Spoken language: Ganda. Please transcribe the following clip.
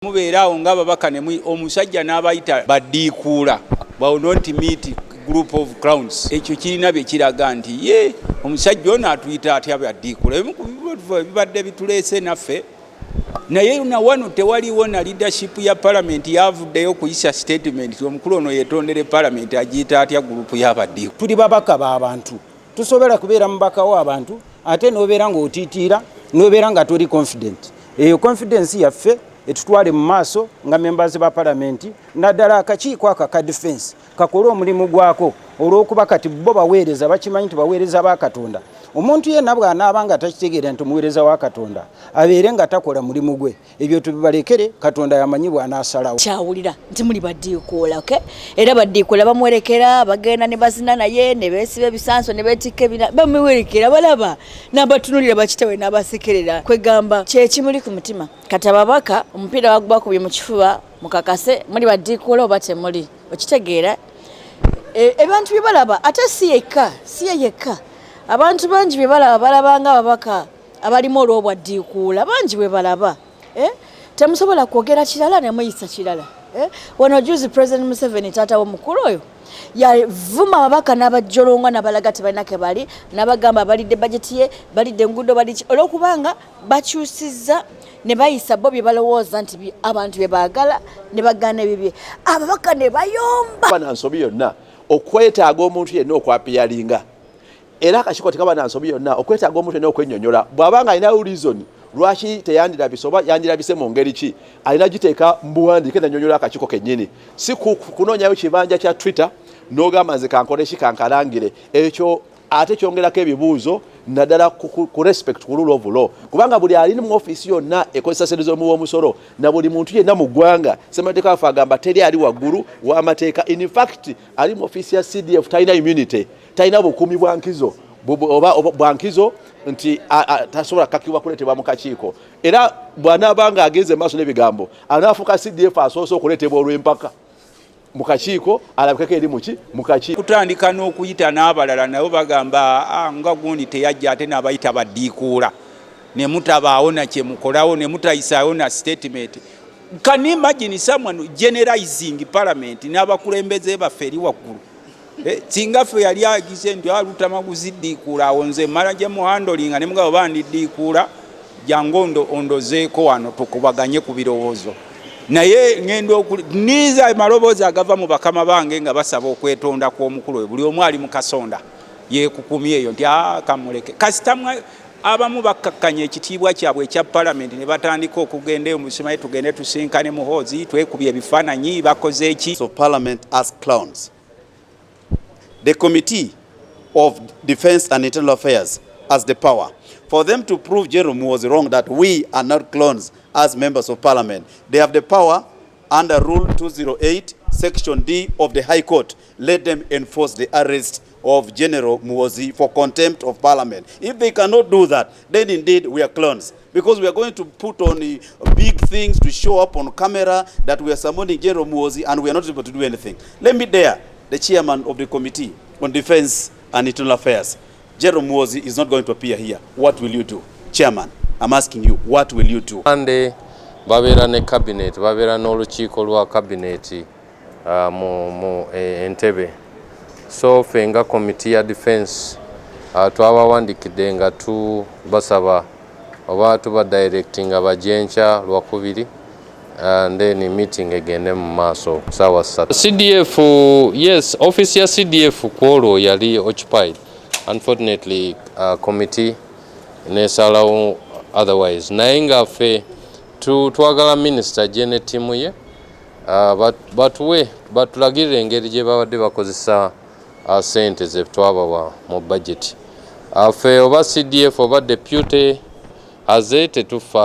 Mubeerawo nga babaka ne omusajja n'abayita baddiikuula will not meet group of crowns. Ekyo kirina bye kiraga nti ye omusajja ono atuyita atya baddiikuula. Ebimu ku bibadde bituleese naffe naye na wano tewaliwo na leadership ya parliament yavuddeyo kuyisa statement omukulu ono yetondere parliament agiyita atya group y'abaddiikuula. Tuli babaka b'abantu tusobola kubeera mubaka w'abantu ate n'obeera ng'otiitiira n'obeera nga toli confident. Eyo confidence yaffe etutwale mu maaso nga members ba parliament naddala akakiiko aka ka defense kakole omulimu gwako olw'okuba kati bo baweereza bakimanyi nti baweereza ba Katonda. Omuntu yenna bw'anaaba nga takitegeera nti muweereza wa Katonda abeere nga takola mulimu gwe. Ebyo tubibalekere Katonda yamanyi bw'anaasalawo. Kyawulira nti muli baddiikuula, okay? Era baddiikuula bamuwerekera bagenda ne bazina naye ne beesiba ebisanso ne beetikka ebina bamuwerekera balaba n'abatunulira bakitawe n'abasekerera kwegamba kye kimuli ku mutima. Kati ababaka omupiira bagubakubye mu kifuba mukakase muli baddiikuula oba temuli okitegeera. Abantu bye balaba ate si yekka abantu bangi bye balaba nga ababaka abalimu olw'obwaddiikuula bangi bwe balaba. Temusobola kwogera kirala ne muyisa kirala. Wano juzi President Museveni taata w'omukulu oyo yavuma ababaka n'abajjolonga n'abalaga tebalina ke bali n'abagamba balidde bajeti ye balidde enguudo baliki olw'okubanga bakyusizza ne bayisa bo bye balowooza nti abantu bye baagala ne bagana ebibye ababaka ne bayomba. Bana nsobi yonna okwetaaga omuntu yenna okwapiyalinga era akakiko tekaba na nsobi yonna okwetaaga omuntu yenna okwennyonnyola bw'abanga alina reason lwaki teyandirabise oba yandirabise mu ngeri ki alina giteeka mbuwandiike nannyonnyola akakiko kennyini si kunoonyayo kibanja kya Twitter n'ogamba nze kankole ki kankalangire ekyo ate kyongerako ebibuuzo naddala ku respect ku rule of law kubanga buli alina mu ofiisi yonna ekozesa ssente z'omusolo na buli muntu yenna mu ggwanga ssemateeka waffe agamba teri ali waggulu w'amateeka. In fact ali mu ofiisi ya CDF talina immunity talina bukuumi bwa nkizo bwa nkizo nti tasobola kakibwa kuleetebwa mu kakiiko era bw'anaabanga agenze maaso n'ebigambo anaafuuka CDF asoose okuleetebwa olw'empaka mu kakiiko alabikako eri muki mu kakiiko. Kutandika n'okuyita n'abalala nabo bagamba nga gundi teyajja ate n'abayita baddiikuula ne mutabaawo na kye mukolawo ne mutayisaawo na statement. Can you imagine someone generalizing parliament n'abakulembeze baffe eri waggulu? Singa ffe yali agize nti alutamaguzi ddiikuula awo nze mmala gye muhandolinga ne mugabo bandiddiikuula jangu ondozeeko wano tukubaganye ku birowoozo naye ngendo niza amaloboozi agava mu bakama bange nga basaba okwetonda kw'omukulu we buli omu ali mu kasonda yeekukumye eyo nti kamuleke kasitamwa abamu bakkakkanya ekitiibwa kyabwe ekya parliament ne batandika okugenda omusimaye tugende tusinkane muhoozi twekubye ebifaananyi bakoze eki. So parliament as clowns. The Committee of Defense and Internal Affairs has the power for them to prove Jerome was wrong that we are not clones as members of parliament. They have the power under Rule 208 Section D of the High Court. Let them enforce the arrest of General Muhoozi for contempt of parliament. If they cannot do that, then indeed we are clones, because we are going to put on big things to show up on camera that we are summoning General Muhoozi and we are not able to do anything. Let me dare the chairman of the Committee on Defense and Internal Affairs, Jerome Muhoozi, is not going to appear here. What will you do? Chairman, I'm asking you, what will you do? Ande babera ne cabinet, babera n'olukiiko lwa cabinet mu Entebbe. So fenga committee ya defense twabawandikidde nga basaba oba tuba directing abajencha lwakubiri and then meeting again mu maaso sawa sat. CDF, yes, office ya CDF kwolo yali occupied. Unfortunately, committee nesalawo otherwise. Naye nga ffe twagala minister jene timu ye batulagirira engeri gye babadde bakozesa sente ze twabawa mu budget. Ffe oba CDF oba deputy aze tetufa